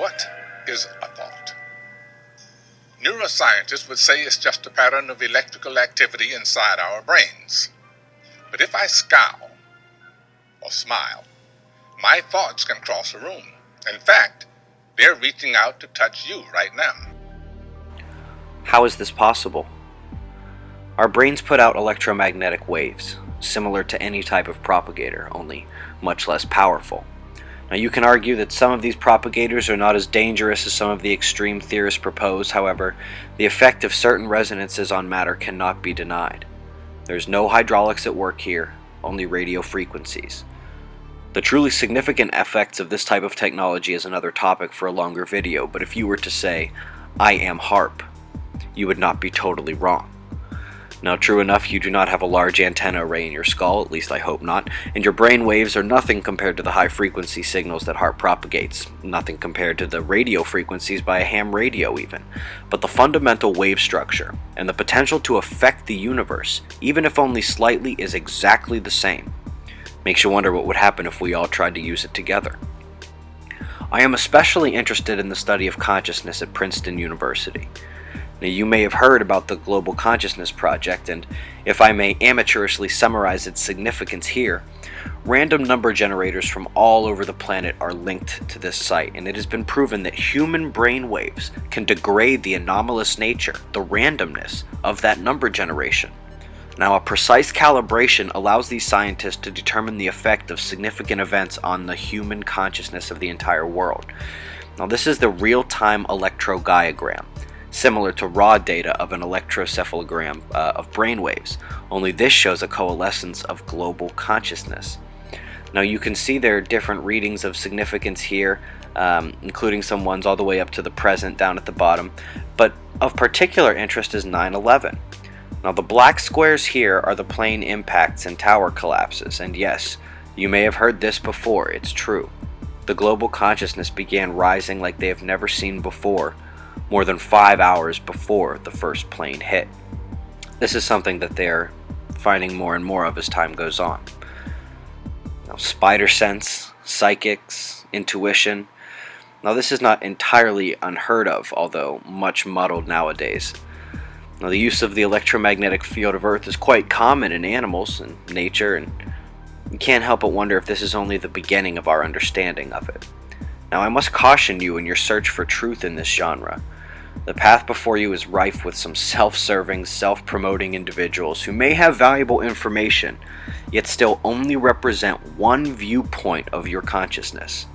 What is a thought? Neuroscientists would say it's just a pattern of electrical activity inside our brains. But if I scowl or smile, my thoughts can cross a room. In fact, they're reaching out to touch you right now. How is this possible? Our brains put out electromagnetic waves, similar to any type of propagator, only much less powerful. Now, you can argue that some of these propagators are not as dangerous as some of the extreme theorists propose. However, the effect of certain resonances on matter cannot be denied. There's no hydraulics at work here, only radio frequencies. The truly significant effects of this type of technology is another topic for a longer video, but if you were to say, "I am HAARP," you would not be totally wrong. Now, true enough, you do not have a large antenna array in your skull, at least I hope not, and your brain waves are nothing compared to the high-frequency signals that HAARP propagates, nothing compared to the radio frequencies by a ham radio even. But the fundamental wave structure, and the potential to affect the universe, even if only slightly, is exactly the same. Makes you wonder what would happen if we all tried to use it together. I am especially interested in the study of consciousness at Princeton University. Now, you may have heard about the Global Consciousness Project, and if I may amateurishly summarize its significance here, random number generators from all over the planet are linked to this site, and it has been proven that human brain waves can degrade the anomalous nature, the randomness, of that number generation. Now, a precise calibration allows these scientists to determine the effect of significant events on the human consciousness of the entire world. Now, this is the real-time electrodiagram, similar to raw data of an electrocephalogram of brainwaves, only this shows a coalescence of global consciousness. Now, you can see there are different readings of significance here, including some ones all the way up to the present down at the bottom, but of particular interest is 9/11. Now, the black squares here are the plane impacts and tower collapses, and yes, you may have heard this before, it's true. The global consciousness began rising like they have never seen before, more than 5 hours before the first plane hit. This is something that they're finding more and more of as time goes on. Now, spider sense, psychics, intuition. Now, this is not entirely unheard of, although much muddled nowadays. Now, the use of the electromagnetic field of Earth is quite common in animals and nature, and you can't help but wonder if this is only the beginning of our understanding of it. Now, I must caution you in your search for truth in this genre. The path before you is rife with some self-serving, self-promoting individuals who may have valuable information, yet still only represent one viewpoint of your consciousness.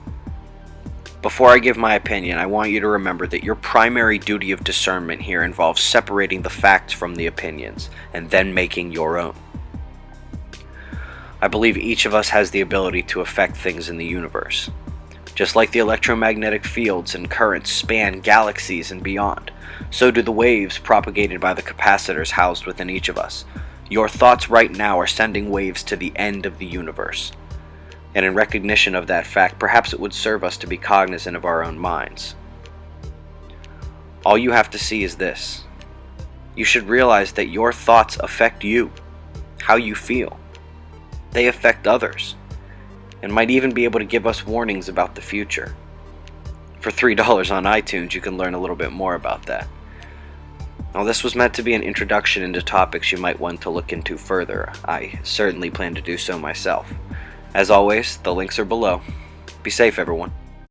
Before I give my opinion, I want you to remember that your primary duty of discernment here involves separating the facts from the opinions, and then making your own. I believe each of us has the ability to affect things in the universe. Just like the electromagnetic fields and currents span galaxies and beyond, so do the waves propagated by the capacitors housed within each of us. Your thoughts right now are sending waves to the end of the universe. And in recognition of that fact, perhaps it would serve us to be cognizant of our own minds. All you have to see is this. You should realize that your thoughts affect you, how you feel. They affect others, and might even be able to give us warnings about the future. For $3 on iTunes, you can learn a little bit more about that. Now, this was meant to be an introduction into topics you might want to look into further. I certainly plan to do so myself. As always, the links are below. Be safe, everyone.